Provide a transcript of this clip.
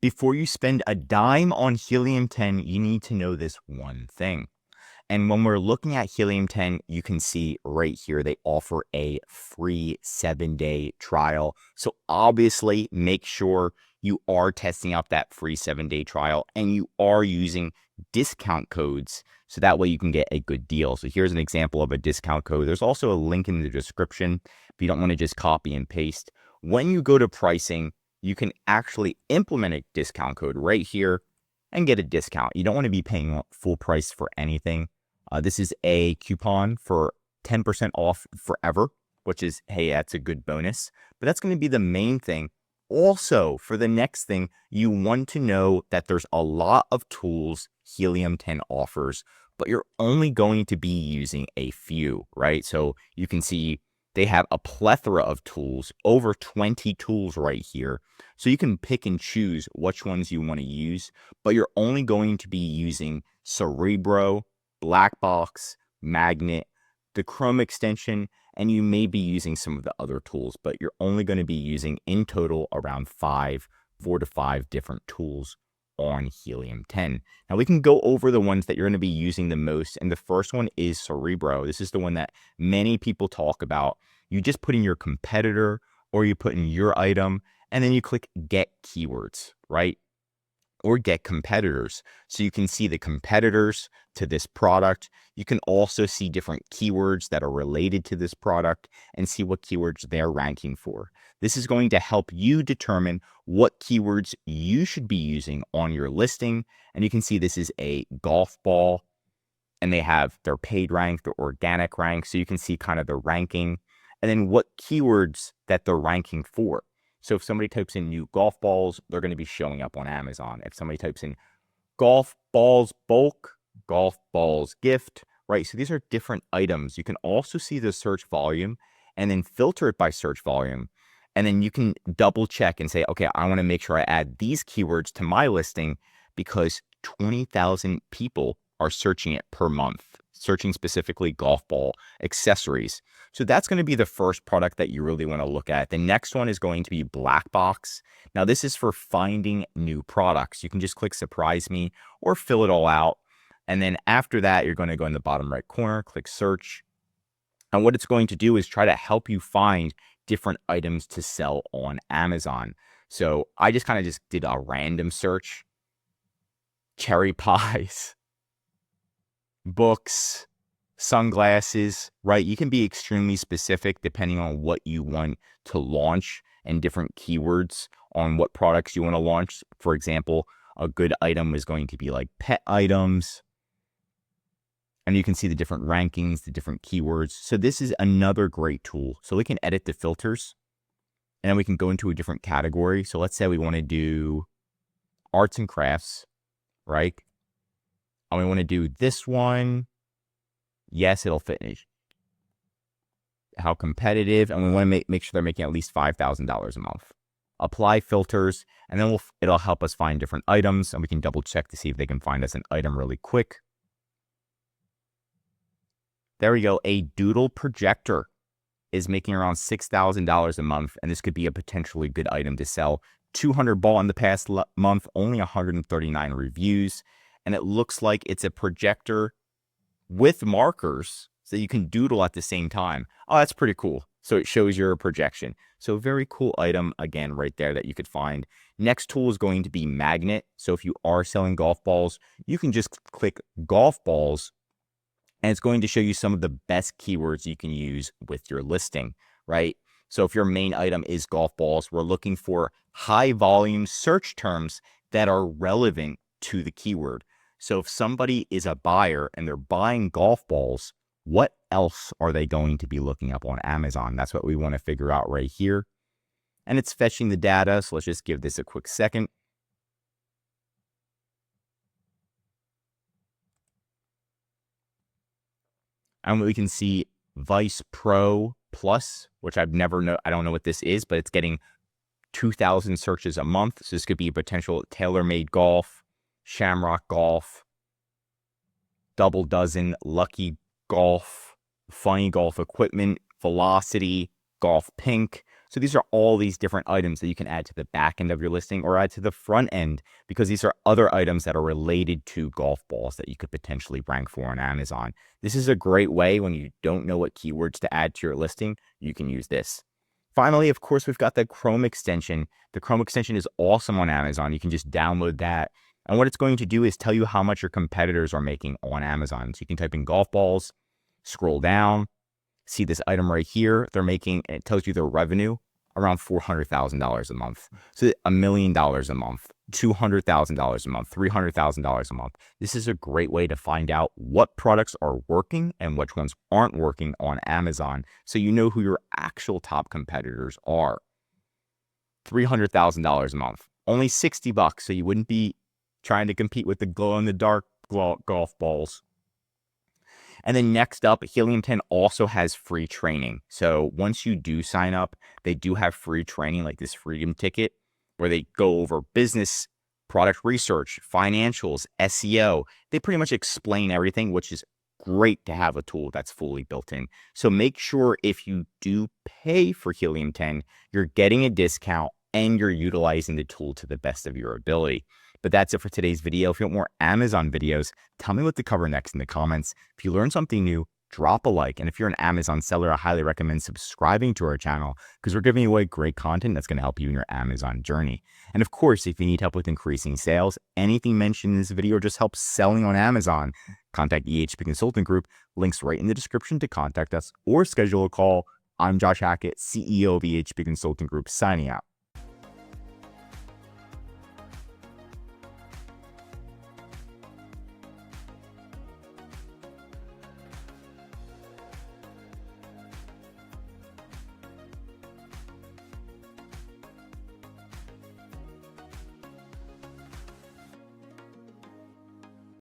Before you spend a dime on Helium 10, you need to know this one thing. And when we're looking at Helium 10, you can see right here, they offer a free 7-day trial. So obviously make sure you are testing out that free 7-day trial and you are using discount codes. So that way you can get a good deal. So here's an example of a discount code. There's also a link in the description if you don't want to just copy and paste. When you go to pricing, you can actually implement a discount code right here and get a discount. You don't want to be paying full price for anything. This is a coupon for 10% off forever, which is, hey, that's a good bonus. But that's going to be the main thing. Also, for the next thing, you want to know that there's a lot of tools Helium 10 offers, but you're only going to be using a few, right? So you can see they have a plethora of tools, over 20 tools right here. So you can pick and choose which ones you want to use, but you're only going to be using Cerebro, Black Box, Magnet, the Chrome extension, and you may be using some of the other tools, but you're only going to be using in total around 4 to 5 different tools on Helium 10. Now we can go over the ones that you're going to be using the most, and the first one is Cerebro. This is the one that many people talk about. You just put in your competitor or you put in your item, and then you click Get Keywords, right? Or get competitors. So you can see the competitors to this product. You can also see different keywords that are related to this product and see what keywords they're ranking for. This is going to help you determine what keywords you should be using on your listing. And you can see this is a golf ball and they have their paid rank, their organic rank. So you can see kind of the ranking and then what keywords that they're ranking for. So if somebody types in new golf balls, they're going to be showing up on Amazon. If somebody types in golf balls bulk, golf balls gift, right? So these are different items. You can also see the search volume and then filter it by search volume. And then you can double check and say, okay, I want to make sure I add these keywords to my listing because 20,000 people are searching it per month, searching specifically golf ball accessories. So that's going to be the first product that you really want to look at. The next one is going to be Black Box. Now this is for finding new products. You can just click Surprise Me or fill it all out. And then after that, you're going to go in the bottom right corner, click Search. And what it's going to do is try to help you find different items to sell on Amazon. So I just kind of just did a random search. Cherry pies, books, sunglasses, right? You can be extremely specific depending on what you want to launch and different keywords on what products you want to launch. For example, a good item is going to be like pet items. And you can see the different rankings, the different keywords. So this is another great tool. So we can edit the filters and then we can go into a different category. So let's say we want to do arts and crafts, right? And we want to do this one. Yes, it'll fit in. How competitive, and we want to make sure they're making at least $5,000 a month. Apply filters, and then it'll help us find different items, and we can double check to see if they can find us an item really quick. There we go. A doodle projector is making around $6,000 a month, and this could be a potentially good item to sell. 200 bought in the past month, only 139 reviews, and it looks like it's a projector with markers so you can doodle at the same time. Oh, that's pretty cool. So it shows your projection. So very cool item, again, right there that you could find. Next tool is going to be Magnet. So if you are selling golf balls, you can just click golf balls and it's going to show you some of the best keywords you can use with your listing, right? So if your main item is golf balls, we're looking for high volume search terms that are relevant to the keyword. So if somebody is a buyer and they're buying golf balls, what else are they going to be looking up on Amazon? That's what we want to figure out right here. And it's fetching the data. So let's just give this a quick second. And we can see Vice Pro Plus, which I don't know what this is, but it's getting 2,000 searches a month. So this could be a potential TaylorMade Golf, Shamrock Golf, Double Dozen, Lucky Golf, Funny Golf Equipment, Velocity, Golf Pink. So these are all these different items that you can add to the back end of your listing or add to the front end, because these are other items that are related to golf balls that you could potentially rank for on Amazon. This is a great way when you don't know what keywords to add to your listing. You can use this. Finally, of course, we've got the Chrome extension. The Chrome extension is awesome on Amazon. You can just download that. And what it's going to do is tell you how much your competitors are making on Amazon. So you can type in golf balls, scroll down, see this item right here. They're making, it tells you their revenue around $400,000 a month. So $1 million a month, $200,000 a month, $300,000 a month. This is a great way to find out what products are working and which ones aren't working on Amazon, so you know who your actual top competitors are. $300,000 a month, only $60, so you wouldn't be trying to compete with the glow-in-the-dark golf balls. And then next up, Helium 10 also has free training. So once you do sign up, they do have free training like this Freedom Ticket, where they go over business, product research, financials, SEO. They pretty much explain everything, which is great to have a tool that's fully built in. So make sure if you do pay for Helium 10, you're getting a discount and you're utilizing the tool to the best of your ability. But that's it for today's video. If you want more Amazon videos, tell me what to cover next in the comments. If you learned something new, drop a like. And if you're an Amazon seller, I highly recommend subscribing to our channel, because we're giving away great content that's going to help you in your Amazon journey. And of course, if you need help with increasing sales, anything mentioned in this video just helps selling on Amazon, contact EHP Consulting Group. Links right in the description to contact us or schedule a call. I'm Josh Hackett, CEO of EHP Consulting Group, signing out.